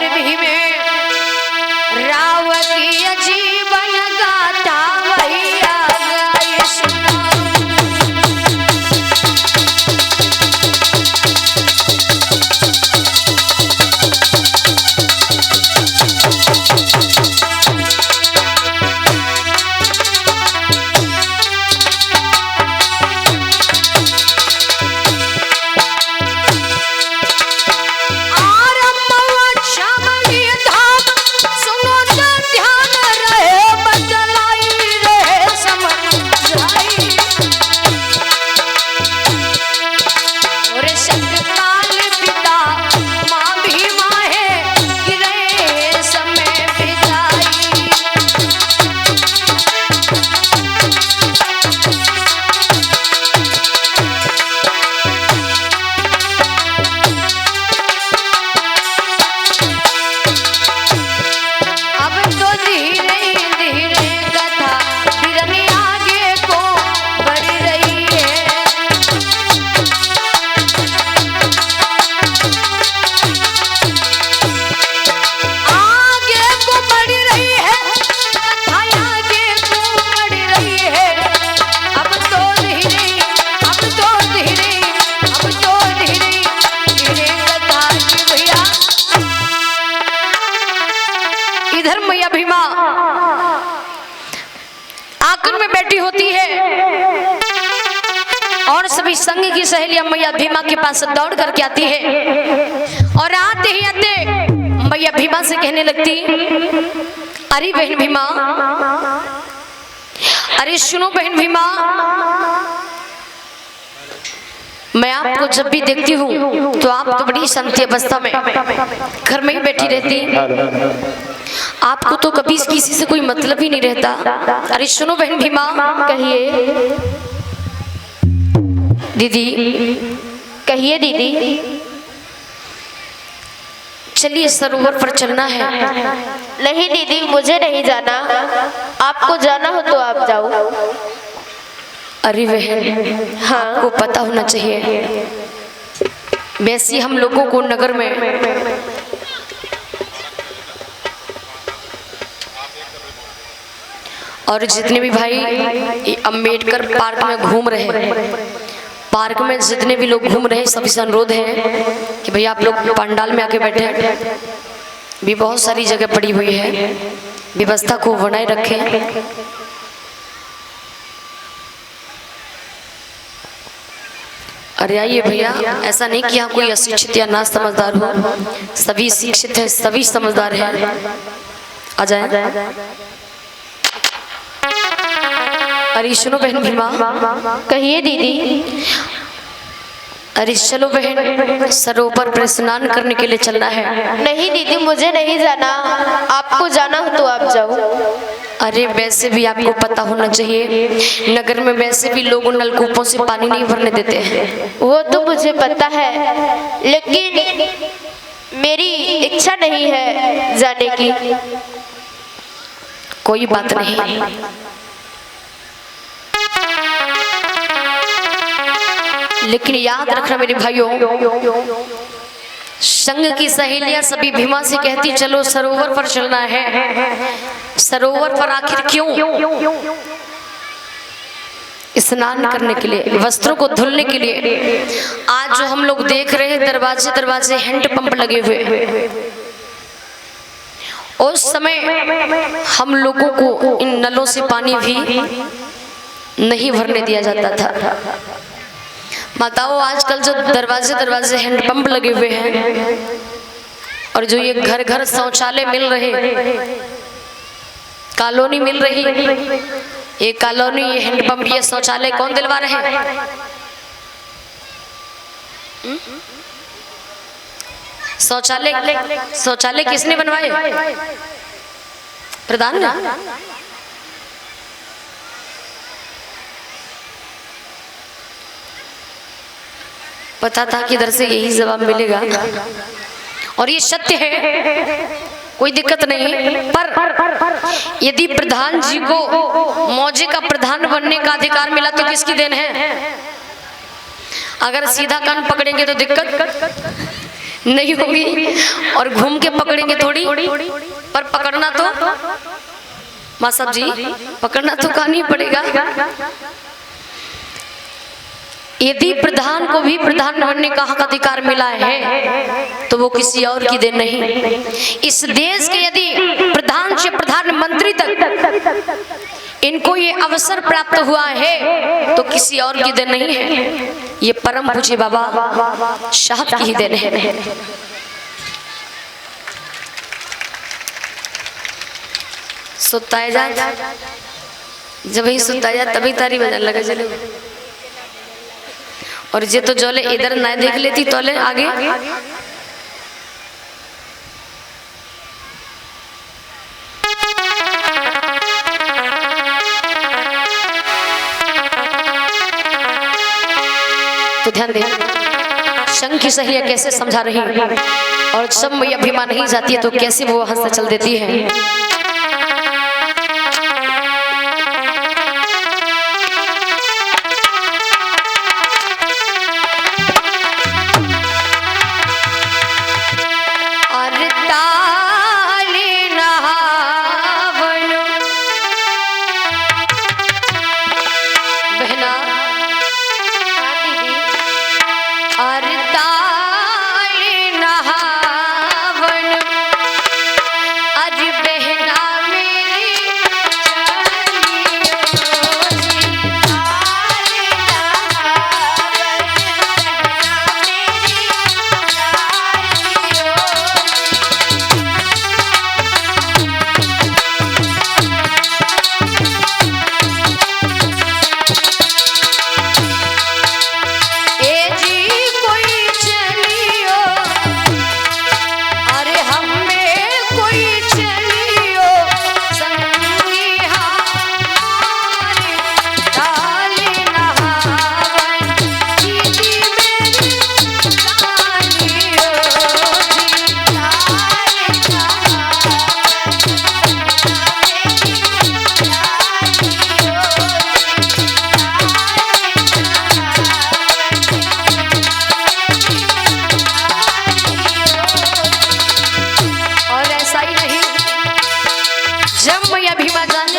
भी में राव की जीवन गाथा वही आ गई सुना। इधर मैया भीमा आंगन में बैठी होती है और सभी संग की सहेलियां मैया भीमा के पास दौड़ करके आती है और आते ही आते मैया भीमा से कहने लगती, अरे बहन भीमा, अरे सुनो बहन भीमा, मैं आपको जब भी देखती हूँ तो आप तो बड़ी शांति अवस्था में घर में ही बैठी रहती, आपको तो कभी किसी से कोई मतलब ही नहीं रहता। अरे सुनो बहन भीमा, कहिए दीदी, कहिए दीदी, चलिए सरोवर पर चलना है। नहीं दीदी, मुझे नहीं जाना, आपको जाना हो तो आप जाओ। अरे बहन, हाँ, आपको पता होना चाहिए, वैसे हम लोगों को नगर में और जितने भी भाई अंबेडकर पार्क में घूम रहे हैं, पार्क में जितने भी लोग घूम रहे हैं, सभी से अनुरोध है कि भैया आप लोग पंडाल में आके बैठे, भी बहुत सारी जगह पड़ी हुई है, व्यवस्था को बनाए रखें। अरे आइए भैया, ऐसा नहीं कि यहाँ कोई अशिक्षित या ना समझदार हो, सभी शिक्षित है, सभी समझदार है, आ जाए। अरे सुनो बहन भीमा, कहिए दीदी। अरे चलो बहन, सरोवर पर स्नान करने के लिए चलना है। नहीं दीदी, मुझे नहीं जाना, आपको जाना हो तो आप जाओ। अरे वैसे भी आपको पता होना चाहिए, नगर में वैसे भी लोग नलकूपों से पानी नहीं भरने देते हैं। वो तो मुझे पता है, लेकिन मेरी इच्छा नहीं है जाने की। कोई बात नहीं, लेकिन याद रखना मेरे भाइयों, संग की सहेलियां सभी भीमा से कहती चलो सरोवर पर चलना है। सरोवर पर आखिर क्यों? स्नान करने के लिए, वस्त्रों को धुलने के लिए। आज जो हम लोग देख रहे हैं दरवाजे दरवाजे हैंडपंप लगे हुए, उस समय हम लोगों को इन नलों से पानी भी नहीं भरने दिया जाता था। बताओ आजकल जो दरवाजे दरवाजे हैंडपंप लगे हुए हैं और जो ये घर घर शौचालय मिल रहे, कॉलोनी मिल रही, ये कॉलोनी, ये हैंडपंप, ये शौचालय कौन दिलवा रहे हैं? शौचालय किसने बनवाए? प्रधान ने। पता था कि इधर से यही जवाब मिलेगा और ये सत्य है, कोई दिक्कत नहीं। पर यदि प्रधान जी को मौजे का प्रधान बनने का अधिकार मिला तो किसकी देन है? अगर सीधा कान पकड़ेंगे तो दिक्कत, नहीं होगी। और घूम के पकड़ेंगे थोड़ी, पर पकड़ना तो माँ साहब जी पकड़ना तो करना ही पड़ेगा। यदि प्रधान को भी प्रधान बनने का हक अधिकार मिला है तो वो किसी और की देन नहीं। इस देश के यदि प्रधान से प्रधानमंत्री तक इनको ये अवसर प्राप्त हुआ है तो किसी और की देन नहीं है, ये परम पूज्य बाबा साहब की ही देन है। सुताए जा, जब ही सुताए जा तभी तारी बजाने लगा चले। और जे तो जोले इधर ना देख लेती तोले आगे। तो ध्यान दे, शंख की सही है कैसे समझा रही है, और सब मैया भीमा नहीं जाती है तो कैसे वो वहां से चल देती है।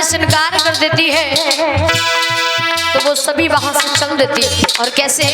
श्रृंगार कर देती है तो वो सभी वहां से चल देती है। और कैसे